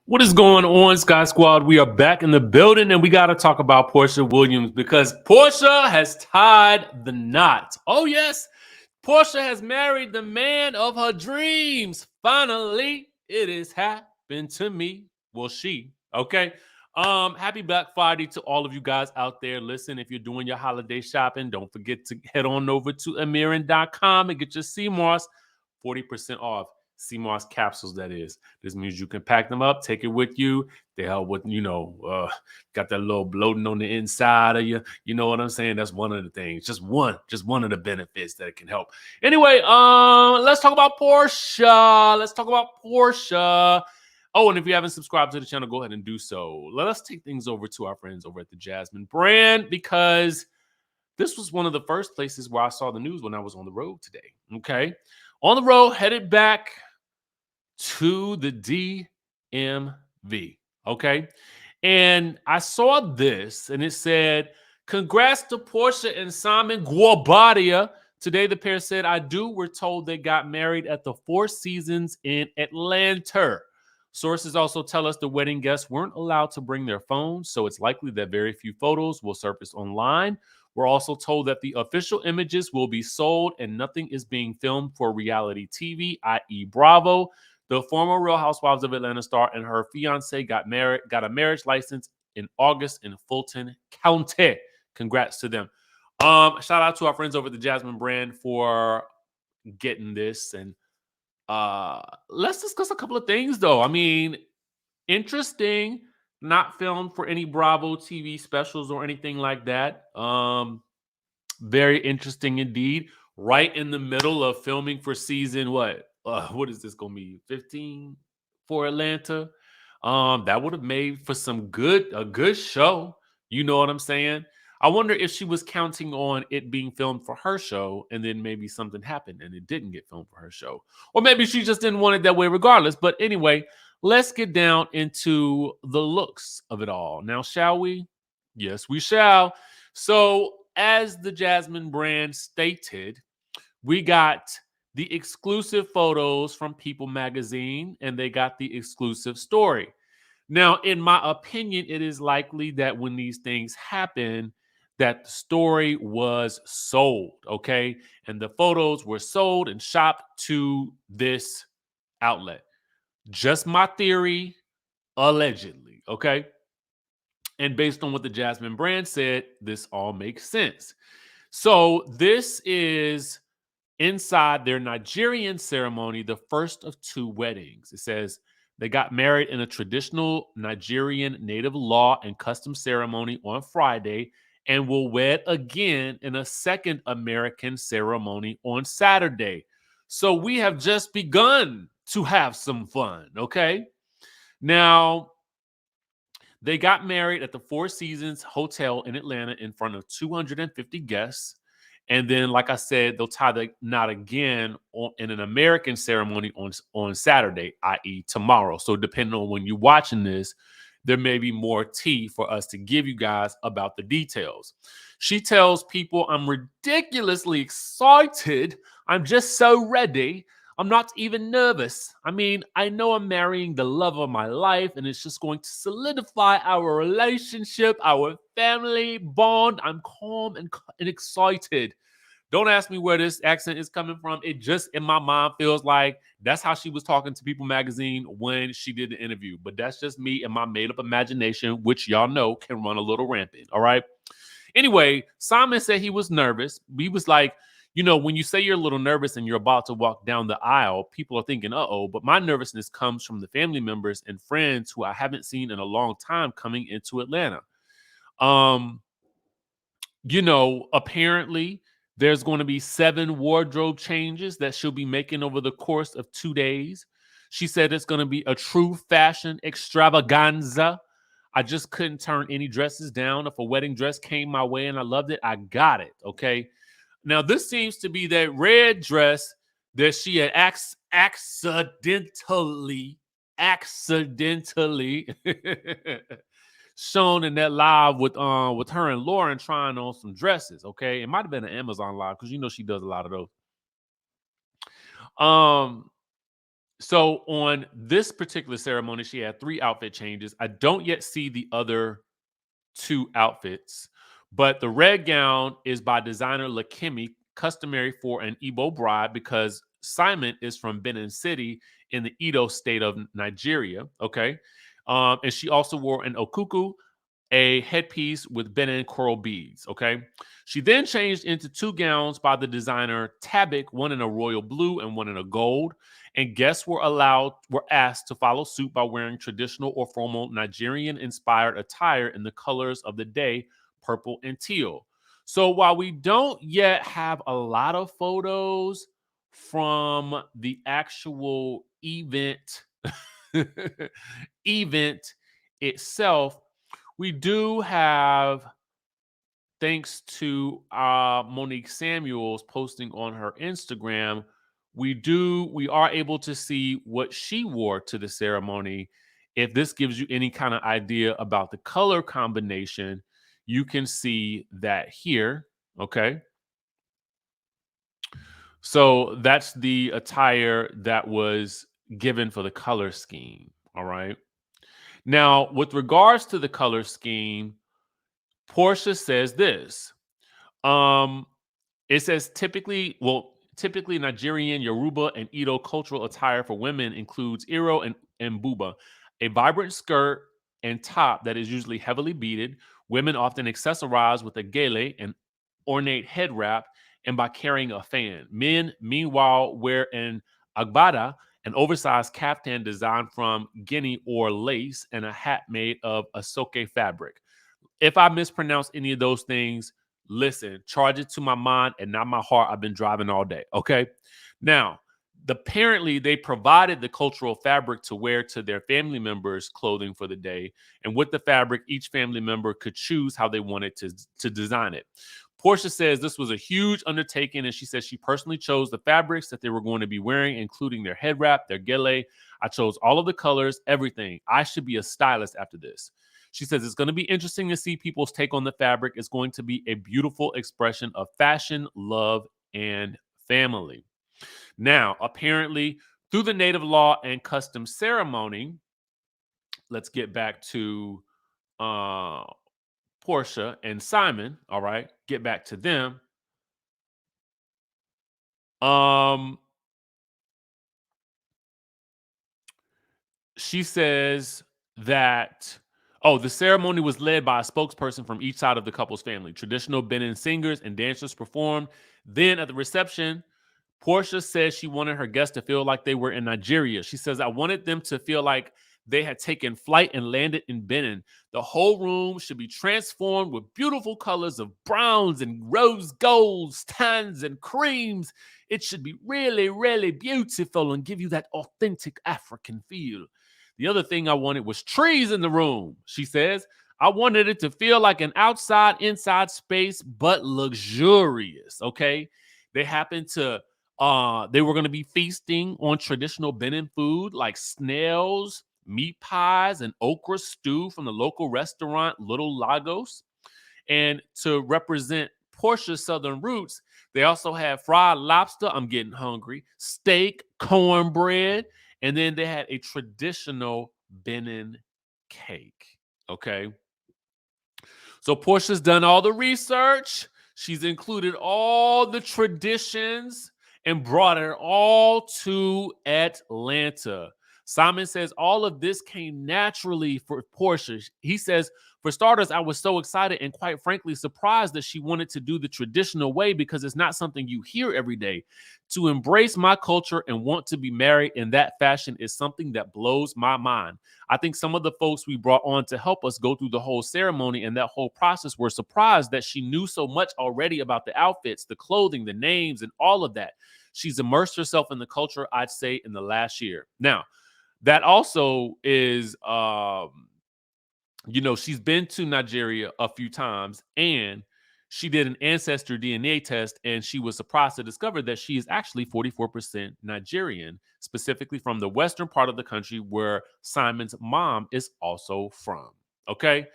What is going on, Sky Squad? We are back in the building and we got to talk about Porsha Williams because Porsha has tied the knot. Oh, yes. Porsha has married the man of her dreams. Finally, it has happened to me. Well, she, okay? Happy Black Friday to all of you guys out there. Listen, if you're doing your holiday shopping, don't forget to head on over to amirin.com and get your CMOS 40% off. CMOS capsules, that is. This means you can pack them up, take it with you. They help with, got that little bloating on the inside of you. You know what I'm saying? That's one of the things. Just one of the benefits that it can help. Anyway, let's talk about Porsha. Let's talk about Porsha. Oh, and if you haven't subscribed to the channel, go ahead and do so. Let us take things over to our friends over at the Jasmine brand because this was one of the first places where I saw the news when I was on the road today. Okay. On the road, headed back to the DMV. Okay. And I saw this and it said, congrats to Porsha and Simon Guobadia. Today, the pair said, I do. We're told they got married at the Four Seasons in Atlanta. Sources also tell us the wedding guests weren't allowed to bring their phones, so it's likely that very few photos will surface online. We're also told that the official images will be sold and nothing is being filmed for reality TV, i.e. Bravo. The former Real Housewives of Atlanta star and her fiance got a marriage license in August in Fulton County. Congrats to them. Shout out to our friends over at the Jasmine brand for getting this. And let's discuss a couple of things, though. I mean, interesting, not filmed for any Bravo TV specials or anything like that. Very interesting indeed. Right in the middle of filming for season what is this gonna be? 15 for Atlanta. That would have made for a good show. You know what I'm saying? I wonder if she was counting on it being filmed for her show and then maybe something happened and it didn't get filmed for her show. Or maybe she just didn't want it that way regardless. But anyway, let's get down into the looks of it all. Now, shall we? Yes, we shall. So, as the Jasmine brand stated, we got the exclusive photos from People magazine and they got the exclusive story. Now, in my opinion, it is likely that when these things happen, that the story was sold, okay? And the photos were sold and shopped to this outlet. Just my theory, allegedly, okay? And based on what the Jasmine brand said, this all makes sense. So this is inside their Nigerian ceremony, the first of two weddings. It says they got married in a traditional Nigerian native law and custom ceremony on Friday and will wed again in a second American ceremony on Saturday. So we have just begun to have some fun, okay? Now, they got married at the Four Seasons Hotel in Atlanta in front of 250 guests. And then, like I said, they'll tie the knot again in an American ceremony on Saturday, i.e. tomorrow. So depending on when you're watching this, there may be more tea for us to give you guys about the details. She tells people, I'm ridiculously excited. I'm just so ready. I'm not even nervous. I mean, I know I'm marrying the love of my life, and it's just going to solidify our relationship, our family bond. I'm calm and excited. Don't ask me where this accent is coming from. It just in my mind feels like that's how she was talking to People magazine when she did the interview. But that's just me and my made up imagination, which y'all know can run a little rampant. All right. Anyway, Simon said he was nervous. He was like, when you say you're a little nervous and you're about to walk down the aisle, people are thinking, uh-oh, but my nervousness comes from the family members and friends who I haven't seen in a long time coming into Atlanta. Apparently there's going to be 7 wardrobe changes that she'll be making over the course of 2 days. She said it's going to be a true fashion extravaganza. I just couldn't turn any dresses down. If a wedding dress came my way and I loved it, I got it. Okay. Now, this seems to be that red dress that she had accidentally shown in that live with her and Lauren trying on some dresses. Okay. It might have been an Amazon live because she does a lot of those. So on this particular ceremony, she had 3 outfit changes. I don't yet see the other 2 outfits, but the red gown is by designer Lakemi, customary for an Igbo bride because Simon is from Benin City in the Edo state of Nigeria. Okay. And she also wore an okuku, a headpiece with Benin coral beads. Okay. She then changed into 2 gowns by the designer Tabik, one in a royal blue and one in a gold. And guests were asked to follow suit by wearing traditional or formal Nigerian inspired attire in the colors of the day, purple and teal. So while we don't yet have a lot of photos from the actual event itself, we do have, thanks to Monique Samuels posting on her Instagram, we are able to see what she wore to the ceremony. If this gives you any kind of idea about the color combination, you can see that here. Okay. So that's the attire that was given for the color scheme. All right. Now, with regards to the color scheme, Porsha says this. Um, it says typically Nigerian, Yoruba, and Edo cultural attire for women includes iro and buba, a vibrant skirt and top that is usually heavily beaded. Women often accessorize with a gele, an ornate head wrap, and by carrying a fan. Men, meanwhile, wear an agbada, an oversized caftan designed from guinea or lace, and a hat made of asoke fabric. If I mispronounce any of those things, listen, charge it to my mind and not my heart. I've been driving all day. Okay. Now, apparently they provided the cultural fabric to wear to their family members' clothing for the day. And with the fabric, each family member could choose how they wanted to design it. Porsha says this was a huge undertaking, and she says she personally chose the fabrics that they were going to be wearing, including their head wrap, their gele. I chose all of the colors, everything. I should be a stylist after this. She says it's going to be interesting to see people's take on the fabric. It's going to be a beautiful expression of fashion, love, and family. Now, apparently, through the native law and custom ceremony, let's get back to uh, Porsha and Simon. All right, get back to them. Um, she says that, oh, the ceremony was led by a spokesperson from each side of the couple's family. Traditional Benin singers and dancers performed. Then at the reception, Porsha says she wanted her guests to feel like they were in Nigeria. She says, I wanted them to feel like they had taken flight and landed in Benin. The whole room should be transformed with beautiful colors of browns and rose golds, tans and creams. It should be really, really beautiful and give you that authentic African feel. The other thing I wanted was trees in the room, she says. I wanted it to feel like an outside, inside space, but luxurious. Okay. They happen to they were going to be feasting on traditional Benin food like snails, meat pies, and okra stew from the local restaurant Little Lagos. And to represent Portia's southern roots, they also had fried lobster. I'm getting hungry. Steak, cornbread, and then they had a traditional Benin cake. Okay. So Portia's done all the research. She's included all the traditions and brought it all to Atlanta. Simon says all of this came naturally for Porsha. He says, for starters, I was so excited and quite frankly surprised that she wanted to do the traditional way because it's not something you hear every day. To embrace my culture and want to be married in that fashion is something that blows my mind. I think some of the folks we brought on to help us go through the whole ceremony and that whole process were surprised that she knew so much already about the outfits, the clothing, the names, and all of that. She's immersed herself in the culture, I'd say, in the last year. Now, that also is, she's been to Nigeria a few times and she did an ancestor DNA test and she was surprised to discover that she is actually 44% Nigerian, specifically from the western part of the country where Simon's mom is also from. Okay.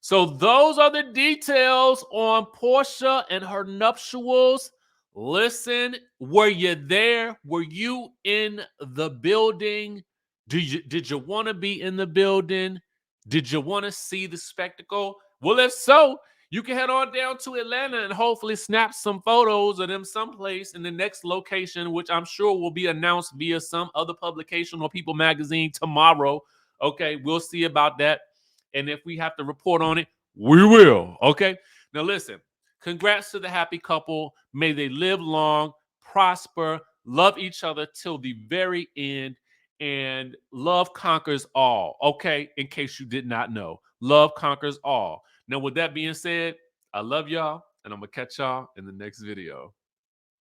So those are the details on Porsha and her nuptials. Listen, were you there? Were you in the building? Did you want to be in the building? Did you want to see the spectacle? Well, if so, you can head on down to Atlanta and hopefully snap some photos of them someplace in the next location, which I'm sure will be announced via some other publication or People magazine tomorrow. Okay, we'll see about that. And if we have to report on it, we will. Okay. Now listen. Congrats to the happy couple. May they live long, prosper, love each other till the very end, and love conquers all. Okay, in case you did not know, love conquers all. Now, with that being said, I love y'all, and I'm gonna catch y'all in the next video.